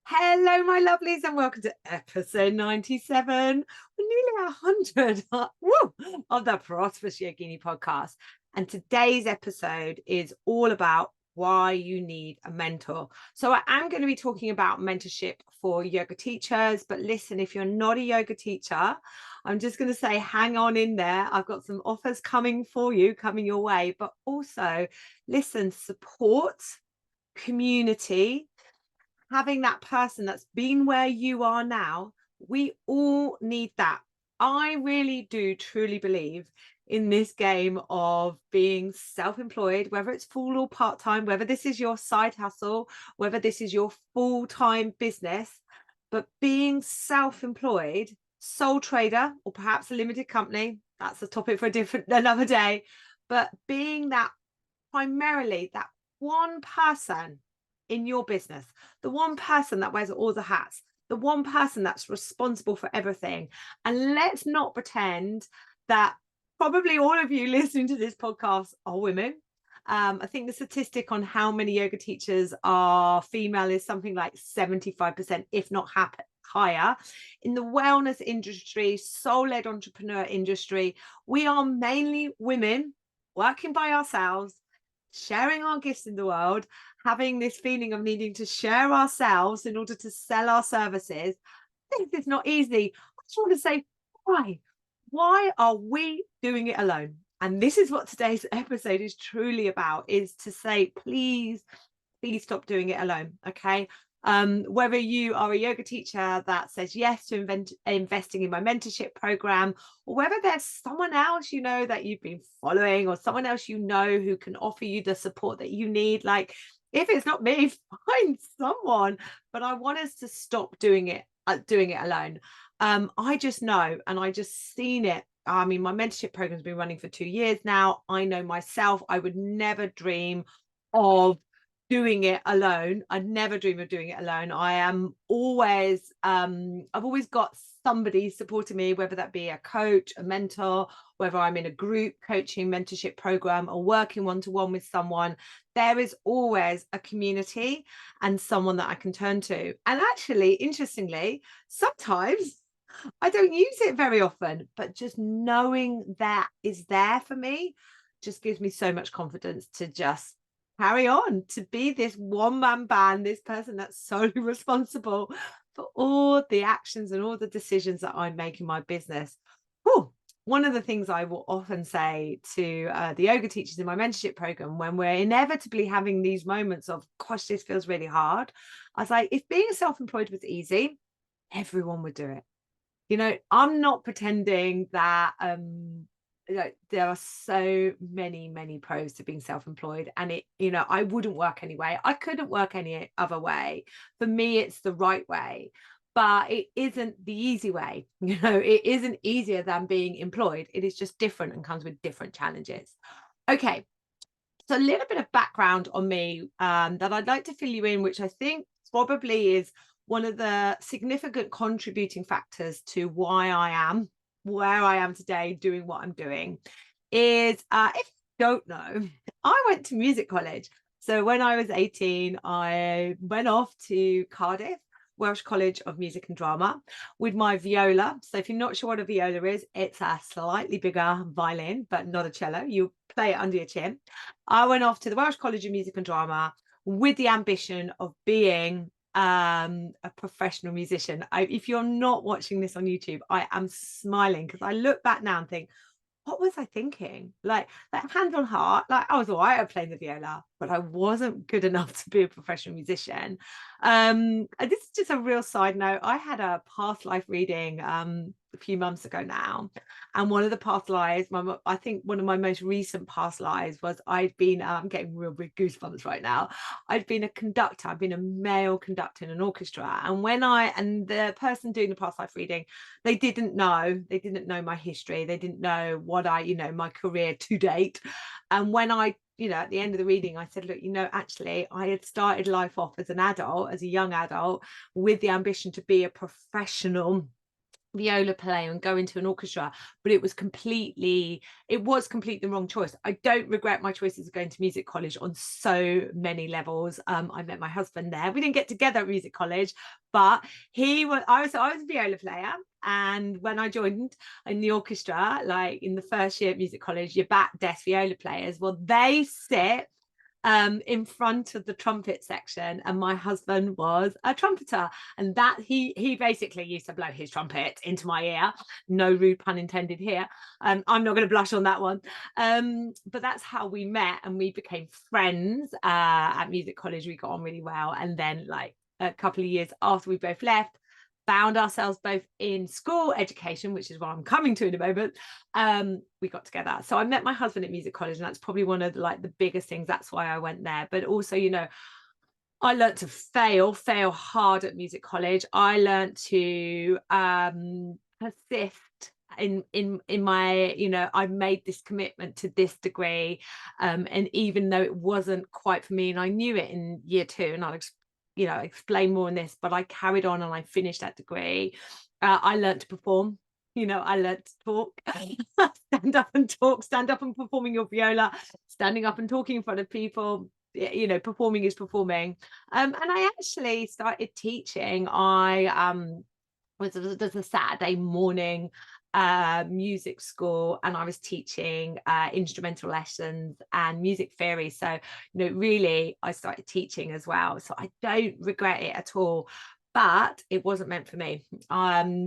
Hello, my lovelies, and welcome to episode 97. We're nearly 100 of the Prosperous Yogini Podcast. And today's episode is all about why you need a mentor. So I am going to be talking about mentorship for yoga teachers. But listen, if you're not a yoga teacher, I'm just going to say, hang on in there. I've got some offers coming for you, coming your way. But also, listen, support, community, having that person that's been where you are now, we all need that. I really do truly believe in this game of being self-employed, whether it's full or part-time, whether this is your side hustle, whether this is your full-time business, but being self-employed, sole trader, or perhaps a limited company, that's a topic for another day, but being that primarily that one person in your business, the one person that wears all the hats, the one person that's responsible for everything. And let's not pretend that probably all of you listening to this podcast are women. I think the statistic on how many yoga teachers are female is something like 75%, if not higher. In the wellness industry, soul-led entrepreneur industry, we are mainly women working by ourselves, sharing our gifts in the world, having this feeling of needing to share ourselves in order to sell our services. This is not easy. I just want to say, why? Why are we doing it alone? And this is what today's episode is truly about, is to say, please stop doing it alone. Okay. Whether you are a yoga teacher that says yes to investing in my mentorship program, or whether there's someone else you know that you've been following, or someone else you know who can offer you the support that you need, like, if it's not me, find someone. But I want us to stop doing it alone. I just know, and I just seen it. I mean, my mentorship program's been running for 2 years now. I know myself, I would never dream of doing it alone. I'd never dream of doing it alone. I am always, I've always got somebody supporting me, whether that be a coach, a mentor, whether I'm in a group coaching mentorship program or working one-to-one with someone. There is always a community and someone that I can turn to. And actually, interestingly, sometimes I don't use it very often, but just knowing that is there for me just gives me so much confidence to just carry on, to be this one-man band, this person that's solely responsible for all the actions and all the decisions that I make in my business. Oh, one of the things I will often say to the yoga teachers in my mentorship program, when we're inevitably having these moments of, gosh, this feels really hard, I was like, if being self-employed was easy, everyone would do it. You know, I'm not pretending that there are so many pros to being self-employed, and I wouldn't work anyway. I couldn't work any other way. For me, it's the right way, but it isn't the easy way. It isn't easier than being employed. It is just different and comes with different challenges. Okay, so a little bit of background on me that I'd like to fill you in, which I think probably is one of the significant contributing factors to why I am where I am today doing what I'm doing, is if you don't know, I went to music college. So when I was 18, I went off to Cardiff, Welsh College of Music and Drama, with my viola. So if you're not sure what a viola is, it's a slightly bigger violin, but not a cello. You play it under your chin. I went off to the Welsh College of Music and Drama with the ambition of being a professional musician. If you're not watching this on YouTube, I am smiling because I look back now and think, what was I thinking? Like hand on heart, like I was all right at playing the viola, but I wasn't good enough to be a professional musician. And this is just a real side note. I had a past life reading a few months ago now, and one of the past lives, I think one of my most recent past lives was I'd been, I'm getting real big goosebumps right now. I'd been a conductor. I'd been a male conductor in an orchestra, and the person doing the past life reading, they didn't know my history. They didn't know what my career to date. And when I, at the end of the reading, I said, look, actually, I had started life off as a young adult, with the ambition to be a professional viola player and go into an orchestra, but it was completely the wrong choice. I don't regret my choices of going to music college on so many levels. I met my husband there. We didn't get together at music college, but I was a viola player. And when I joined in the orchestra, like in the first year at music college, your back desk viola players, well, they sit in front of the trumpet section, and my husband was a trumpeter, and that he basically used to blow his trumpet into my ear. No rude pun intended here. I'm not going to blush on that one. But that's how we met, and we became friends at music college. We got on really well, and then like a couple of years after we both left, found ourselves both in school education, which is what I'm coming to in a moment. We got together. So I met my husband at music college, and that's probably one of the biggest things. That's why I went there. But also, I learned to fail hard at music college. I learned to persist in my, I made this commitment to this degree. And even though it wasn't quite for me, and I knew it in year 2, and I'll explain more on this, but I carried on and I finished that degree. I learned to perform. I learned to talk, stand up and performing your viola, standing up and talking in front of people. Performing is performing. And I actually started teaching. There's a Saturday morning music school, and I was teaching instrumental lessons and music theory. So really I started teaching as well, so I don't regret it at all, but it wasn't meant for me.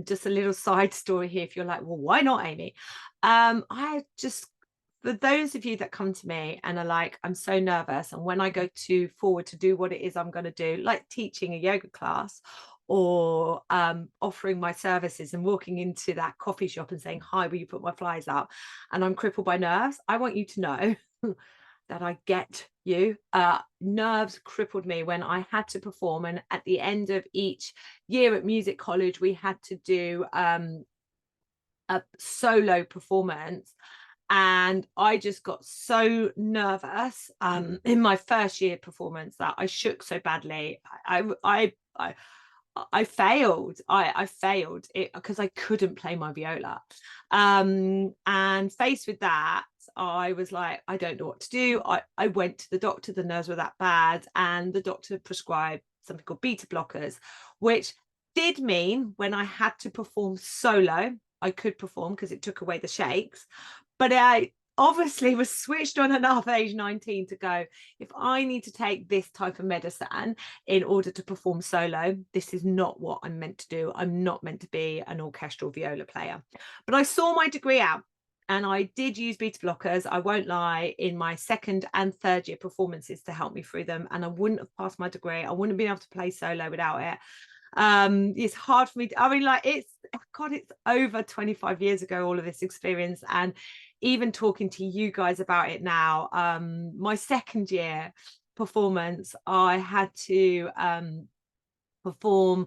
Just a little side story here, if you're like, well, why not, Amy? For those of you that come to me and are like, I'm so nervous, and when I go forward to do what it is I'm going to do, like teaching a yoga class or offering my services and walking into that coffee shop and saying, hi, will you put my flyers up? And I'm crippled by nerves. I want you to know that I get you. Nerves crippled me when I had to perform. And at the end of each year at music college, we had to do a solo performance. And I just got so nervous in my first year performance that I shook so badly. I failed. I failed it because I couldn't play my viola. And faced with that, I was like, I don't know what to do. I went to the doctor. The nerves were that bad, and the doctor prescribed something called beta blockers, which did mean when I had to perform solo, I could perform because it took away the shakes. But I obviously was switched on enough at age 19 to go, if I need to take this type of medicine in order to perform solo, this is not what I'm meant to do. I'm not meant to be an orchestral viola player. But I saw my degree out, and I did use beta blockers, I won't lie, in my second and third year performances to help me through them. And I wouldn't have passed my degree. I wouldn't have been able to play solo without it. It's hard for me it's over 25 years ago, all of this experience, and even talking to you guys about it now. My second year performance, I had to perform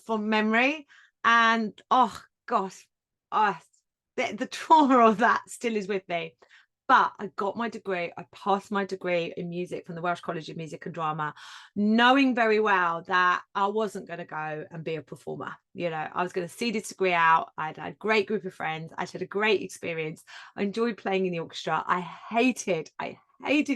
from memory, and oh gosh, the trauma of that still is with me. But I got my degree. I passed my degree in music from the Welsh College of Music and Drama, knowing very well that I wasn't going to go and be a performer. I was going to see this degree out. I'd had a great group of friends. I'd had a great experience. I enjoyed playing in the orchestra. I hated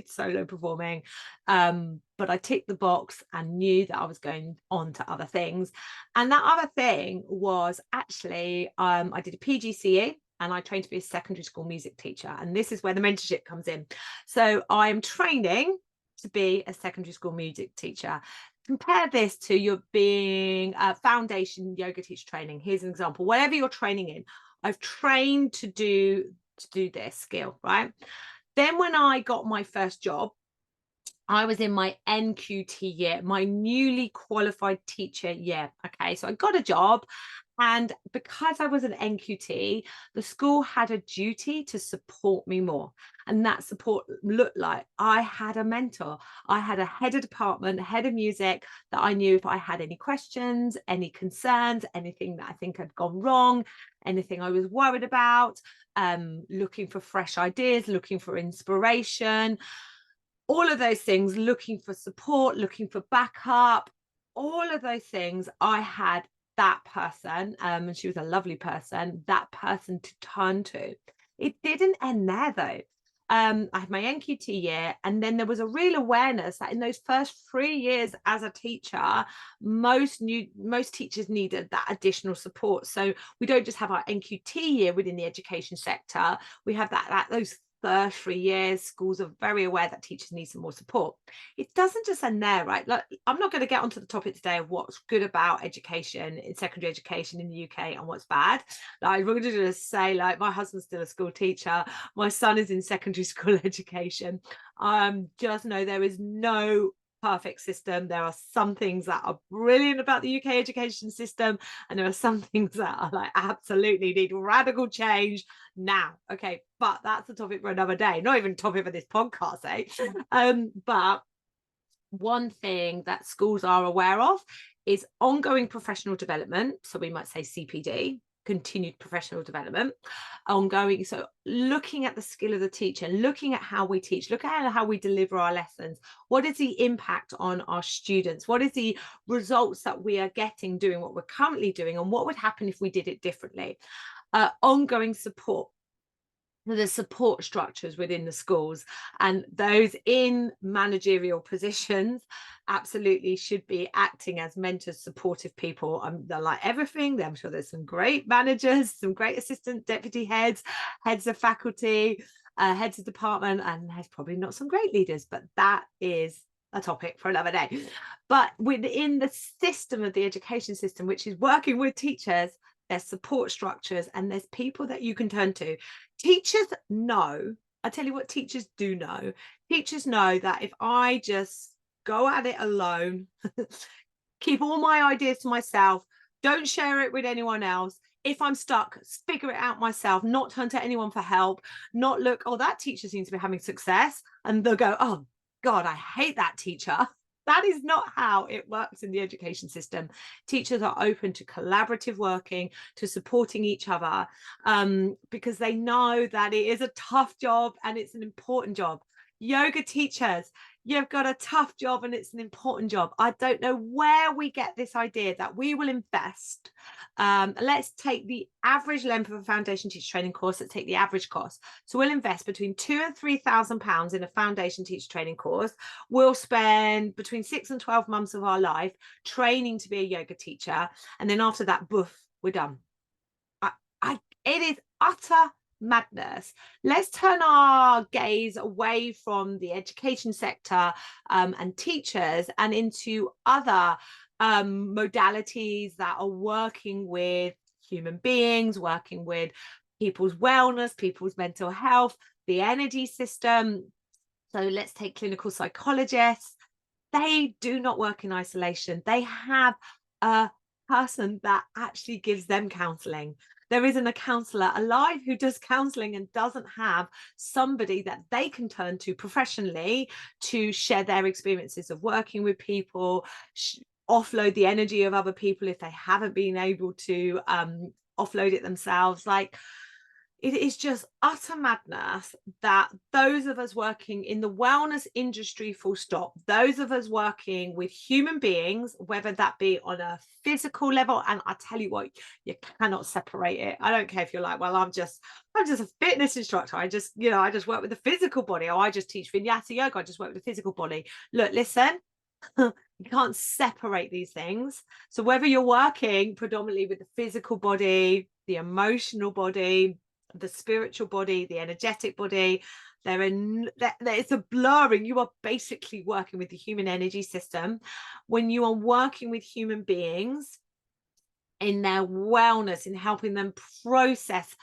solo performing. But I ticked the box and knew that I was going on to other things. And that other thing was actually, I did a PGCE. And I trained to be a secondary school music teacher. And this is where the mentorship comes in. So I am training to be a secondary school music teacher. Compare this to your being a foundation yoga teacher training. Here's an example. Whatever you're training in, I've trained to do this skill, right? Then when I got my first job, I was in my NQT year, my newly qualified teacher year. Okay, so I got a job. And because I was an NQT, the school had a duty to support me more. And that support looked like I had a mentor. I had a head of department, head of music, that I knew if I had any questions, any concerns, anything that I think had gone wrong, anything I was worried about, looking for fresh ideas, looking for inspiration, all of those things, looking for support, looking for backup, all of those things, I had that person, and she was a lovely person, that person to turn to. It didn't end there though. I had my NQT year, and then there was a real awareness that in those first 3 years as a teacher, most teachers needed that additional support. So we don't just have our NQT year within the education sector, we have those first 3 years, schools are very aware that teachers need some more support. It doesn't just end there, right? Like, I'm not going to get onto the topic today of what's good about education in secondary education in the UK and what's bad. Like, we're going to just say, like, my husband's still a school teacher, my son is in secondary school education. Just know there is no perfect system. There are some things that are brilliant about the UK education system, and there are some things that are like absolutely need radical change now. Okay, but that's a topic for another day, not even a topic for this podcast, but one thing that schools are aware of is ongoing professional development. So we might say CPD, continued professional development, ongoing. So looking at the skill of the teacher, looking at how we teach, look at how we deliver our lessons. What is the impact on our students? What is the results that we are getting doing what we're currently doing? And what would happen if we did it differently? Ongoing support. The support structures within the schools, and those in managerial positions absolutely should be acting as mentors, supportive people. They're like everything. I'm sure there's some great managers, some great assistant deputy heads, heads of faculty, heads of department, and there's probably not some great leaders, but that is a topic for another day. But within the system of the education system, which is working with teachers, there's support structures and there's people that you can turn to. Teachers know, I tell you what, teachers do know. Teachers know that if I just go at it alone, keep all my ideas to myself, don't share it with anyone else. If I'm stuck, figure it out myself, not turn to anyone for help, not look, oh, that teacher seems to be having success. And they'll go, oh God, I hate that teacher. That is not how it works in the education system. Teachers are open to collaborative working, to supporting each other, because they know that it is a tough job and it's an important job. Yoga teachers, you've got a tough job and it's an important job. I don't know where we get this idea that we will invest. Let's take the average length of a foundation teacher training course. Let's take the average cost. So we'll invest between £2,000 and £3,000 in a foundation teacher training course. We'll spend between 6 and 12 months of our life training to be a yoga teacher. And then after that, boof, we're done. It is utter madness. Let's turn our gaze away from the education sector and teachers and into other modalities that are working with human beings, working with people's wellness, people's mental health, the energy system. So let's take clinical psychologists. They do not work in isolation. They have a person that actually gives them counseling. There isn't a counselor alive who does counseling and doesn't have somebody that they can turn to professionally to share their experiences of working with people, offload the energy of other people if they haven't been able to offload it themselves. Like, it is just utter madness that those of us working in the wellness industry, full stop, those of us working with human beings, whether that be on a physical level, and I tell you what, you cannot separate it. I don't care if you're like, well, I'm just a fitness instructor. I just work with the physical body, or I just teach vinyasa yoga. I just work with the physical body. Look, listen, you can't separate these things. So whether you're working predominantly with the physical body, the emotional body, the spiritual body, the energetic body, it's a blurring. You are basically working with the human energy system. When you are working with human beings in their wellness, in helping them process,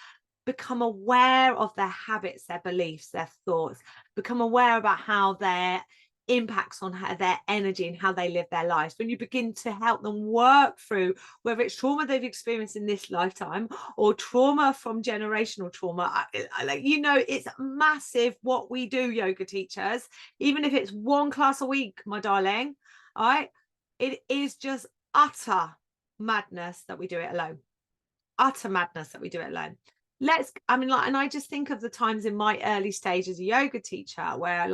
become aware of their habits, their beliefs, their thoughts, become aware about how their impacts on their energy and how they live their lives. When you begin to help them work through whether it's trauma they've experienced in this lifetime or trauma from generational trauma, it's massive what we do, yoga teachers, even if it's one class a week, my darling. All right, it is just utter madness that we do it alone. Utter madness that we do it alone. And I just think of the times in my early stage as a yoga teacher where,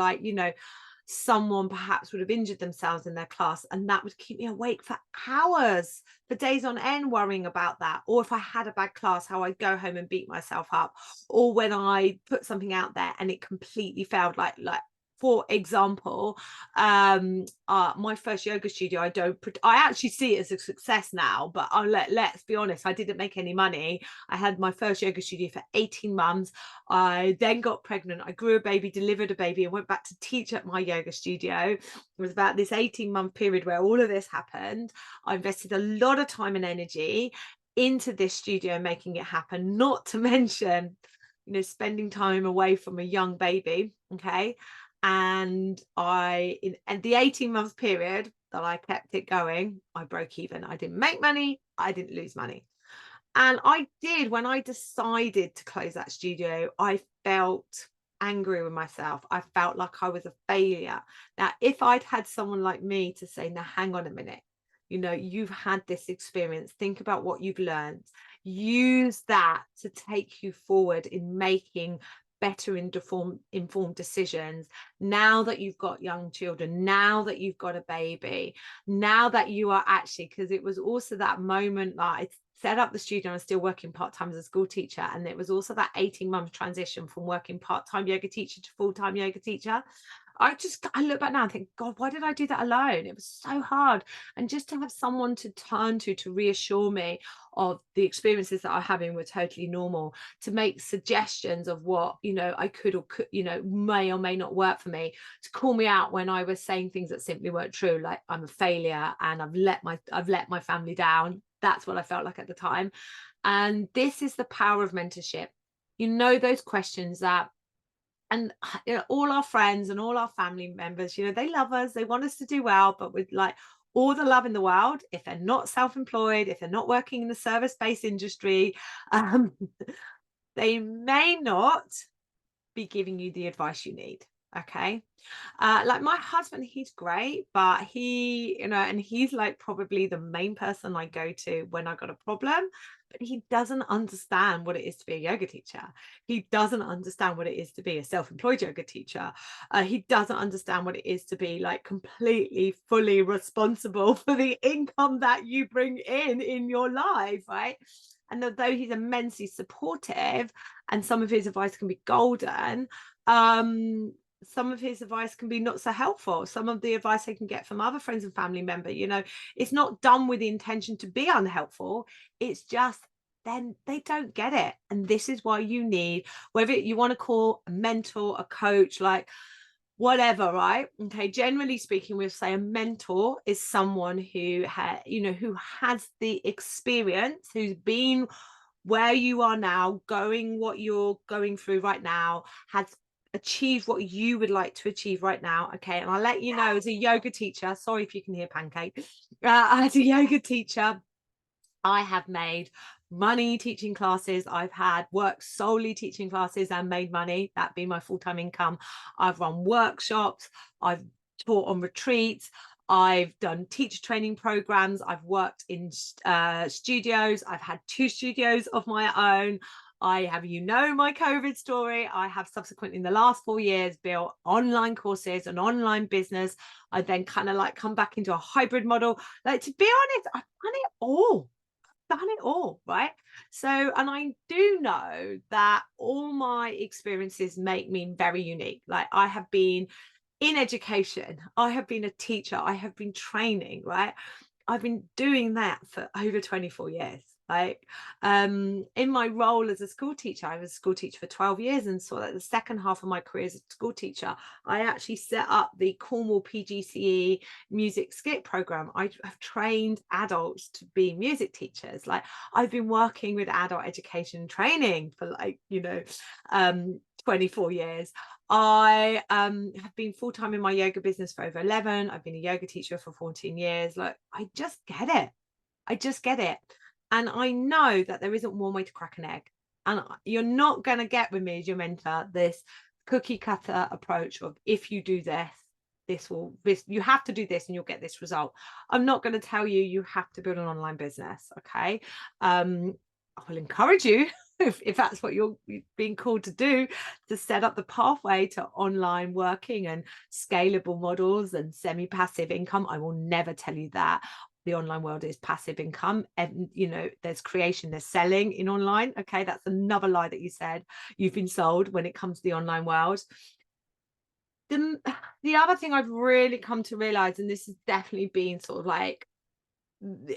someone perhaps would have injured themselves in their class, and that would keep me awake for hours, for days on end, worrying about that. Or if I had a bad class, how I'd go home and beat myself up. Or when I put something out there and it completely failed, like for example, my first yoga studio, I actually see it as a success now, but let's be honest, I didn't make any money. I had my first yoga studio for 18 months. I then got pregnant. I grew a baby, delivered a baby, and went back to teach at my yoga studio. It was about this 18-month period where all of this happened. I invested a lot of time and energy into this studio, making it happen, not to mention, spending time away from a young baby. Okay. And in the 18-month period that I kept it going, I broke even. I didn't make money. I didn't lose money. And when I decided to close that studio, I felt angry with myself. I felt like I was a failure. Now, if I'd had someone like me to say, now, hang on a minute, you've had this experience, think about what you've learned, use that to take you forward in making better informed decisions. Now that you've got young children, now that you've got a baby, now that you are actually, because it was also that moment that I set up the studio, I was still working part-time as a school teacher, and it was also that 18-month transition from working part-time yoga teacher to full-time yoga teacher. I look back now and think, God, why did I do that alone? It was so hard. And just to have someone to turn to reassure me of the experiences that I'm having were totally normal, to make suggestions of what, I could or could, may or may not work for me, to call me out when I was saying things that simply weren't true, like I'm a failure and I've let my family down. That's what I felt like at the time. And this is the power of mentorship. Those questions that, and all our friends and all our family members, they love us, they want us to do well, but with like all the love in the world, if they're not self-employed, if they're not working in the service-based industry, they may not be giving you the advice you need. Okay. Like my husband, he's great, but and he's like probably the main person I go to when I got a problem, but he doesn't understand what it is to be a yoga teacher. He doesn't understand what it is to be a self-employed yoga teacher. He doesn't understand what it is to be like completely, fully responsible for the income that you bring in your life, right? And although he's immensely supportive and some of his advice can be golden, some of his advice can be not so helpful. Some of the advice I can get from other friends and family members, it's not done with the intention to be unhelpful. It's just then they don't get it. And this is why you need, whether you want to call a mentor, a coach, like whatever, right? Okay. Generally speaking, we'll say a mentor is someone who has the experience, who's been where you are now, going what you're going through right now, has achieve what you would like to achieve right now. Okay. And I'll let you know, as a yoga teacher, sorry if you can hear Pancake, as a yoga teacher, I have made money teaching classes. I've had worked solely teaching classes and made money, that being my full-time income. I've run workshops, I've taught on retreats, I've done teacher training programs, I've worked in studios, I've had 2 studios of my own. I have, my COVID story. I have subsequently in the last 4 years built online courses, an online business. I then kind of like come back into a hybrid model. Like, to be honest, I've done it all, right? So, and I do know that all my experiences make me very unique. Like, I have been in education, I have been a teacher, I have been training, right? I've been doing that for over 24 years. Like, in my role as a school teacher, I was a school teacher for 12 years, and so that the second half of my career as a school teacher, I actually set up the Cornwall PGCE music skit program. I have trained adults to be music teachers. Like, I've been working with adult education training for 24 years. I have been full-time in my yoga business for over 11. I've been a yoga teacher for 14 years. Like, I just get it. And I know that there isn't one way to crack an egg. And you're not going to get with me as your mentor this cookie cutter approach of, if you do this, you have to do this and you'll get this result. I'm not going to tell you have to build an online business. Okay. I will encourage you if that's what you're being called to do, to set up the pathway to online working and scalable models and semi-passive income. I will never tell you that the online world is passive income. And there's creation, there's selling in online. Okay, that's another lie that you said you've been sold when it comes to the online world. The other thing I've really come to realize, and this has definitely been sort of like the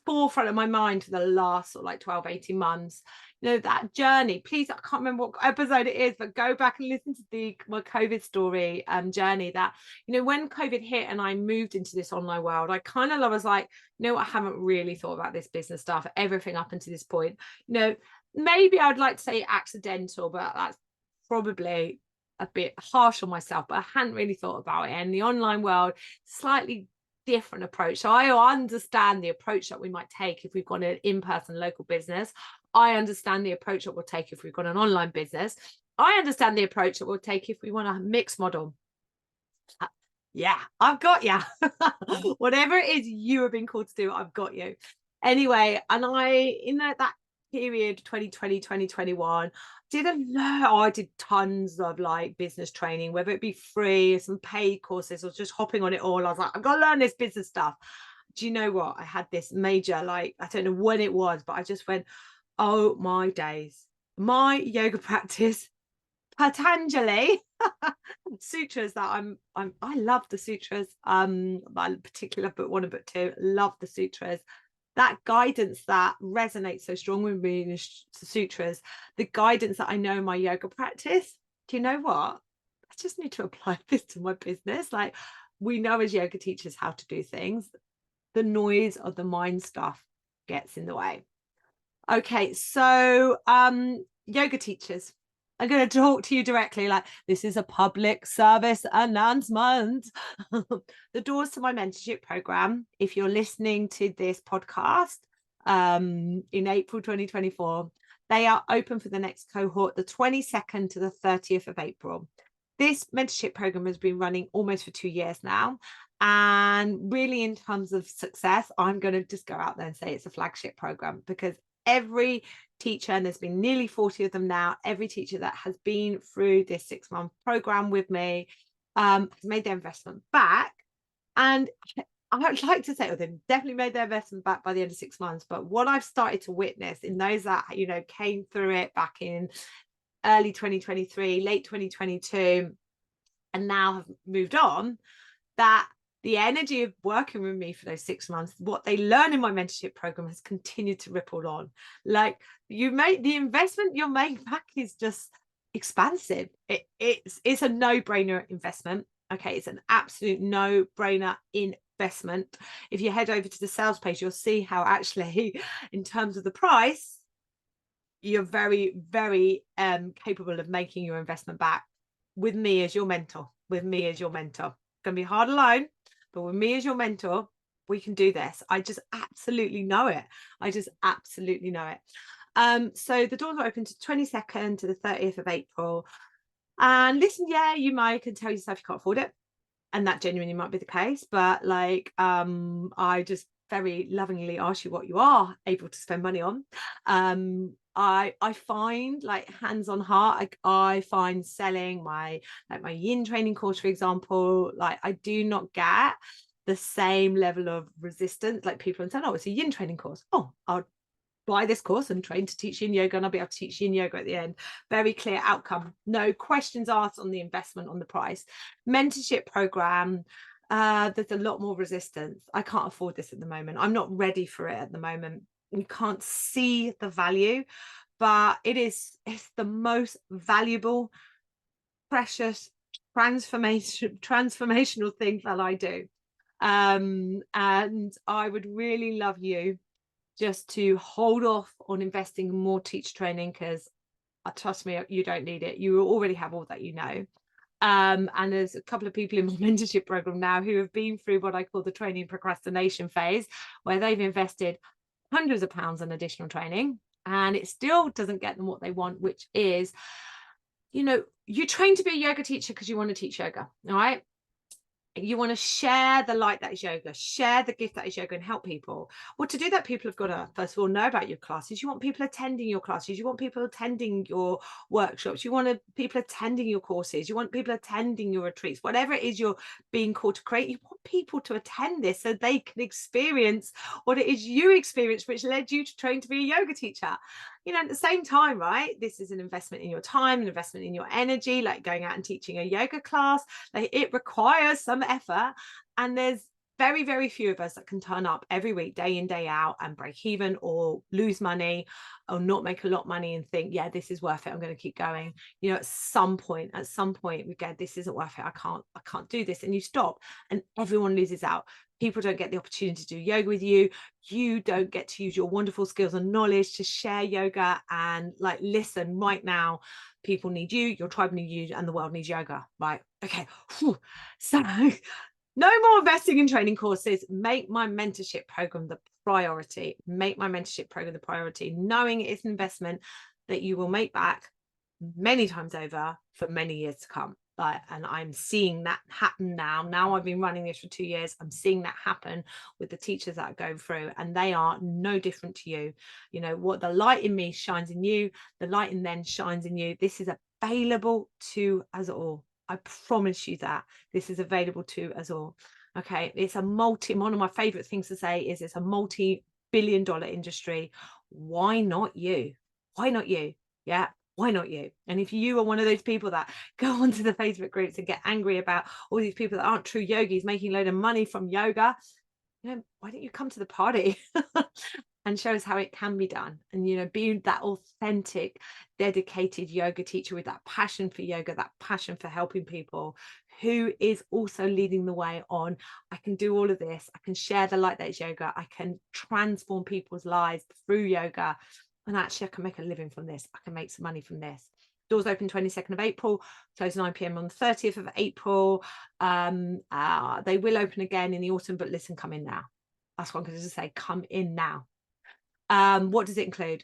forefront of my mind for the last sort of like 12, 18 months, that journey. Please, I can't remember what episode it is, but go back and listen to my COVID story journey. That, when COVID hit and I moved into this online world, I kind of was like, I haven't really thought about this business stuff, everything up until this point. Maybe I'd like to say accidental, but that's probably a bit harsh on myself, but I hadn't really thought about it. And the online world, slightly different approach. So I understand the approach that we might take if we've got an in-person local business. I understand the approach that we'll take if we've got an online business. I understand the approach that we'll take if we want a mixed model. Yeah, I've got you. Whatever it is you have been called to do, I've got you. Anyway, and in that period, 2020, 2021, I did tons of like business training, whether it be free, some paid courses, or just hopping on it all. I was like, I've got to learn this business stuff. Do you know what? I had this major, like, I don't know when it was, but I just went, oh my days, my yoga practice, Patanjali sutras, that I love the sutras. I particularly love book 1 and book 2, love the sutras. That guidance that resonates so strong with me in the sutras, the guidance that I know in my yoga practice. Do you know what? I just need to apply this to my business. Like, we know as yoga teachers how to do things. The noise of the mind stuff gets in the way. Okay, so yoga teachers, I'm going to talk to you directly. Like, this is a public service announcement. The doors to my mentorship program, if you're listening to this podcast in April 2024, they are open for the next cohort, the 22nd to the 30th of April. This mentorship program has been running almost for 2 years now. And really, in terms of success, I'm going to just go out there and say it's a flagship program, because every teacher, and there's been nearly 40 of them now, every teacher that has been through this 6-month program with me has made their investment back. And I'd like to say, they've definitely made their investment back by the end of 6 months. But what I've started to witness in those that, came through it back in early 2023, late 2022, and now have moved on, that the energy of working with me for those 6 months, what they learn in my mentorship program has continued to ripple on. Like, you make the investment you're making back is just expansive. It's a no-brainer investment. Okay, it's an absolute no-brainer investment. If you head over to the sales page, you'll see how actually, in terms of the price, you're very, very capable of making your investment back with me as your mentor. It's going to be hard alone, but with me as your mentor, we can do this. I just absolutely know it. So the doors are open to 22nd to the 30th of April. And listen, yeah, you can tell yourself you can't afford it, and that genuinely might be the case. But like, I just very lovingly ask you what you are able to spend money on. I find, like, hands on heart, I find selling my yin training course, for example, like, I do not get the same level of resistance. Like, people are saying, oh, it's a yin training course. Oh, I'll buy this course and train to teach yin yoga, and I'll be able to teach yin yoga at the end. Very clear outcome. No questions asked on the investment, on the price. Mentorship program, there's a lot more resistance. I can't afford this at the moment. I'm not ready for it at the moment. You can't see the value, but it's the most valuable, precious, transformational thing that I do. And I would really love you just to hold off on investing in more teacher training, because trust me, you don't need it. You already have all that you know. And there's a couple of people in my mentorship program now who have been through what I call the training procrastination phase, where they've invested hundreds of pounds in additional training, and it still doesn't get them what they want, which is, you train to be a yoga teacher because you want to teach yoga, all right? You want to share the light that is yoga, share the gift that is yoga, and help people. Well, to do that, people have got to, first of all, know about your classes. You want people attending your classes. You want people attending your workshops. You want people attending your courses. You want people attending your retreats. Whatever it is you're being called to create, you want people to attend this so they can experience what it is you experienced, which led you to train to be a yoga teacher. At the same time, right, this is an investment in your time, an investment in your energy, like going out and teaching a yoga class. Like, it requires some effort, and there's very, very few of us that can turn up every week, day in, day out, and break even or lose money or not make a lot of money and think, yeah, this is worth it, I'm going to keep going. At some point we go, this isn't worth it, I can't do this, and you stop, and everyone loses out. People don't get the opportunity to do yoga with you. You don't get to use your wonderful skills and knowledge to share yoga and, like, listen, right now, people need you, your tribe needs you, and the world needs yoga, right? Okay. Whew. So no more investing in training courses. Make my mentorship program the priority. Make my mentorship program the priority, knowing it's an investment that you will make back many times over for many years to come. And I'm seeing that happen now. Now I've been running this for 2 years. I'm seeing that happen with the teachers that are going through, and they are no different to you. What the light in me shines in you, the light in them shines in you. This is available to us all. I promise you that this is available to us all. Okay, it's one of my favorite things to say is it's a multi-billion-dollar industry. Why not you? Why not you? Yeah. Why not you? And if you are one of those people that go onto the Facebook groups and get angry about all these people that aren't true yogis making a load of money from yoga, why don't you come to the party and show us how it can be done? And, be that authentic, dedicated yoga teacher with that passion for yoga, that passion for helping people, who is also leading the way on, I can do all of this. I can share the light that is yoga. I can transform people's lives through yoga. And actually, I can make a living from this. I can make some money from this. Doors open 22nd of April, close 9 p.m. on the 30th of April. They will open again in the autumn, but listen, come in now. That's what I'm going to say. Come in now. What does it include?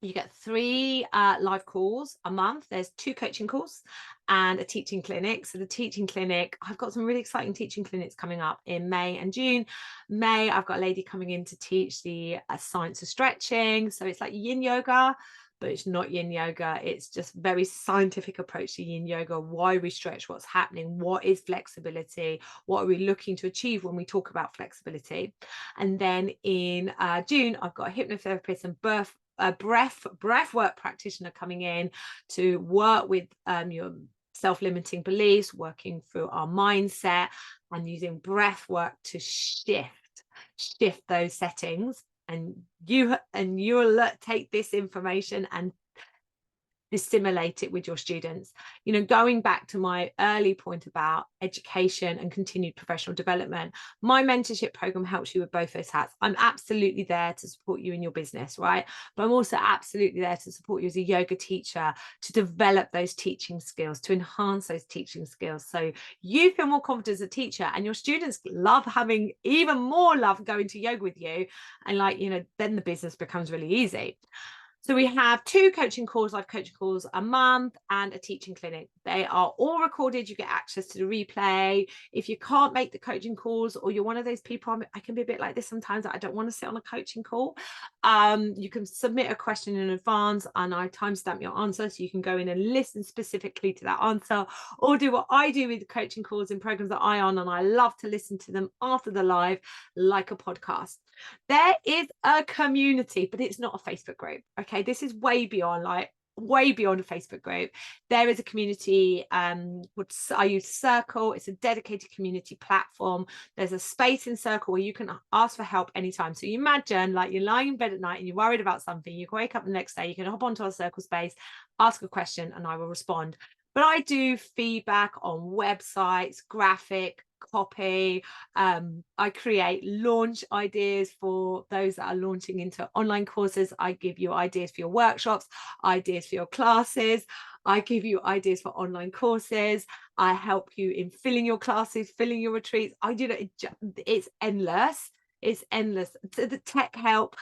You get 3 live calls a month. There's 2 coaching calls and a teaching clinic. So the teaching clinic, I've got some really exciting teaching clinics coming up in May and June. May, I've got a lady coming in to teach the science of stretching. So it's like yin yoga, but it's not yin yoga. It's just very scientific approach to yin yoga. Why we stretch, what's happening, what is flexibility, what are we looking to achieve when we talk about flexibility. And then in June, I've got a hypnotherapist and breath work practitioner coming in to work with your self-limiting beliefs, working through our mindset, and using breath work to shift those settings. And you'll take this information and dissimulate it with your students. Going back to my early point about education and continued professional development, my mentorship program helps you with both those hats. I'm absolutely there to support you in your business, right? But I'm also absolutely there to support you as a yoga teacher, to develop those teaching skills, to enhance those teaching skills, so you feel more confident as a teacher, and your students love having even more love going to yoga with you, and then the business becomes really easy. So we have 2 live coaching calls a month, and a teaching clinic. They are all recorded. You get access to the replay. If you can't make the coaching calls, or you're one of those people, I can be a bit like this sometimes, that I don't want to sit on a coaching call. You can submit a question in advance, and I timestamp your answer, so you can go in and listen specifically to that answer, or do what I do with the coaching calls in programs that I on, and I love to listen to them after the live, like a podcast. There is a community, but it's not a Facebook group. Okay, this is way beyond a Facebook group. There is a community, which I use Circle. It's a dedicated community platform. There's a space in Circle where you can ask for help anytime. So you imagine, like, you're lying in bed at night and you're worried about something. You can wake up the next day, you can hop onto our Circle space, ask a question, and I will respond. But I do feedback on websites, graphic, copy. I create launch ideas for those that are launching into online courses. I give you ideas for your workshops, ideas for your classes. I give you ideas for online courses. I help you in filling your classes, filling your retreats. I do that. It's endless. It's endless. The tech help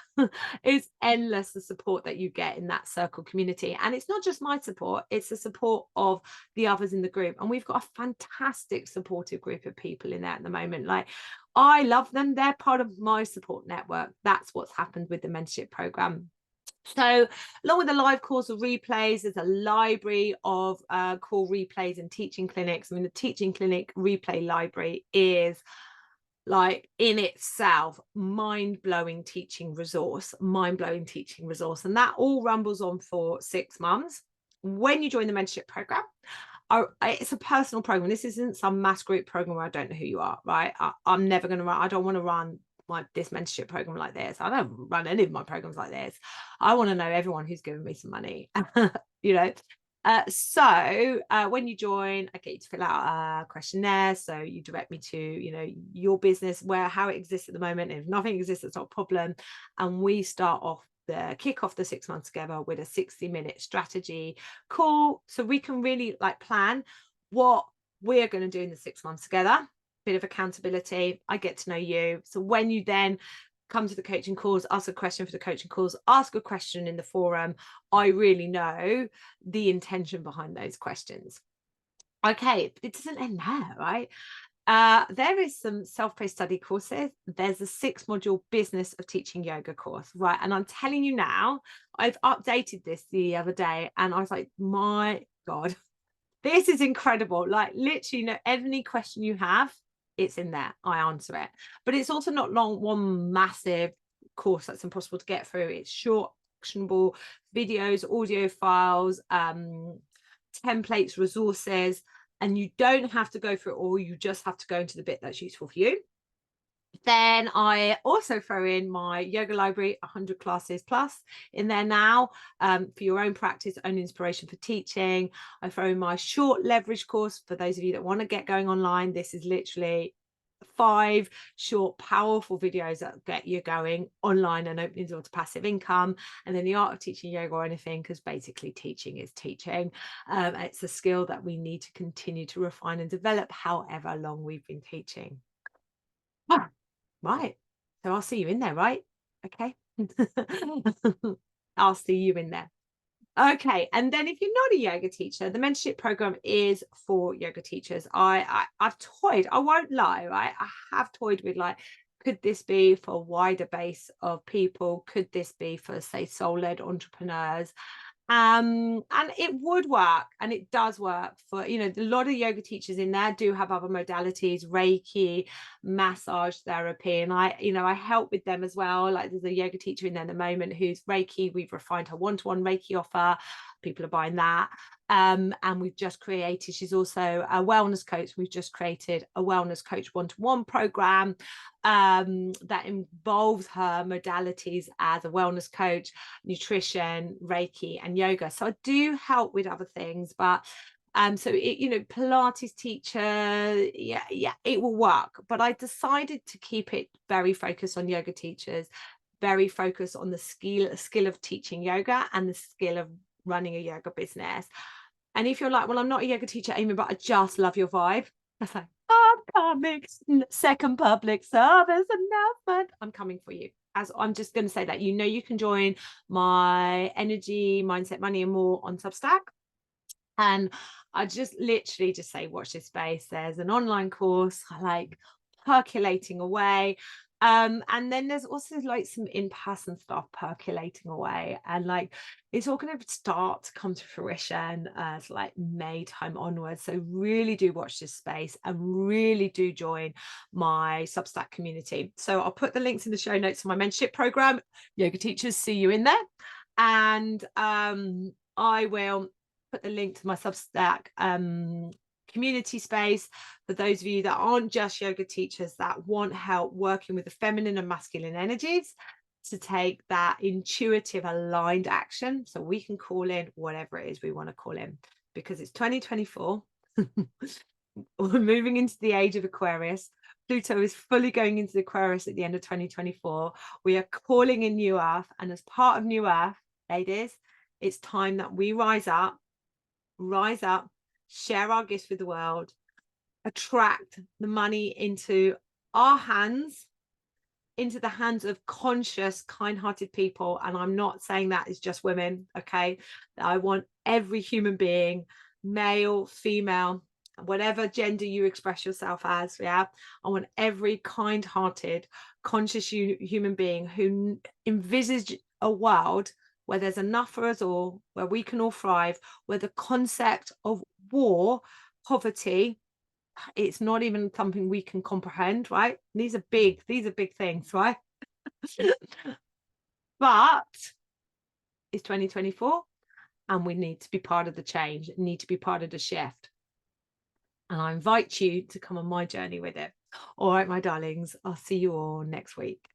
is endless, the support that you get in that circle community. And it's not just my support, it's the support of the others in the group. And we've got a fantastic supportive group of people in there at the moment. Like, I love them. They're part of my support network. That's what's happened with the mentorship program. So along with the live course of replays, there's a library of core replays and teaching clinics. I mean, the teaching clinic replay library is, like, in itself, mind-blowing teaching resource. And that all rumbles on for 6 months. When you join the mentorship program, it's a personal program. This isn't some mass group program where I don't know who you are, right? I'm never going to run. I don't want to run this mentorship program like this. I don't run any of my programs like this. I want to know everyone who's given me some money. you know so when you join, I get you to fill out a questionnaire. So you direct me to your business, how it exists at the moment. If nothing exists, it's not a problem. And we kick off the 6 months together with a 60-minute strategy call, so we can really plan what we're going to do in the 6 months together. Bit of accountability. I get to know you. So when you then come to the coaching calls, ask a question for the coaching calls, ask a question in the forum, I really know the intention behind those questions. Okay, but it doesn't end there, right? There is some self-paced study courses. There's a 6-module business of teaching yoga course, right? And I'm telling you now, I've updated this the other day and I was like, my God, this is incredible. Like, literally, any question you have, it's in there. I answer it. But it's also not one massive course that's impossible to get through. It's short, actionable videos, audio files, templates, resources, and you don't have to go through it all. You just have to go into the bit that's useful for you. Then I also throw in my yoga library, 100 classes plus in there now, for your own practice, own inspiration for teaching. I throw in my short leverage course for those of you that want to get going online. This is literally 5 short, powerful videos that get you going online and opening doors to passive income. And then the art of teaching yoga or anything, because basically teaching is teaching. It's a skill that we need to continue to refine and develop however long we've been teaching. Right. So I'll see you in there, right? Okay. I'll see you in there. Okay. And then if you're not a yoga teacher, the mentorship program is for yoga teachers. I've toyed, I won't lie, right? I have toyed with, could this be for a wider base of people? Could this be for, say, soul-led entrepreneurs? And it would work, and it does work for a lot of yoga teachers in there do have other modalities, Reiki, massage therapy, and I help with them as well. Like, there's a yoga teacher in there at the moment who's Reiki. We've refined her one-to-one Reiki offer. People are buying that. And we've just created, she's also a wellness coach. We've just created a wellness coach one-to-one program that involves her modalities as a wellness coach, nutrition, Reiki, and yoga. So I do help with other things, but so Pilates teacher, yeah, it will work. But I decided to keep it very focused on yoga teachers, very focused on the skill of teaching yoga and the skill of running a yoga business. And if you're like, well, I'm not a yoga teacher, Amy, but I just love your vibe, I say, I'm coming. Second public service announcement. I'm coming for you. As I'm just going to say that, you can join my energy, mindset, money, and more on Substack. And I just literally just say, watch this space. There's an online course, percolating away. And then there's also some in-person stuff percolating away, and it's all going to start to come to fruition as May time onwards. So really do watch this space and really do join my Substack community. So I'll put the links in the show notes to my mentorship program. Yoga teachers, see you in there. And I will put the link to my Substack community space for those of you that aren't just yoga teachers, that want help working with the feminine and masculine energies to take that intuitive aligned action, so we can call in whatever it is we want to call in, because it's 2024. We're moving into the age of Aquarius. Pluto is fully going into the Aquarius at the end of 2024. We are calling in New Earth, and as part of New Earth, ladies, it's time that we rise up, share our gifts with the world, attract the money into our hands, into the hands of conscious, kind-hearted people. And I'm not saying that is just women, okay? I want every human being, male, female, whatever gender you express yourself as, yeah, I want every kind-hearted, conscious human being who envisages a world where there's enough for us all, where we can all thrive, where the concept of war, poverty, it's not even something we can comprehend, right? These are big things, right? But it's 2024 and we need to be part of the change, need to be part of the shift. And I invite you to come on my journey with it. All right, my darlings, I'll see you all next week.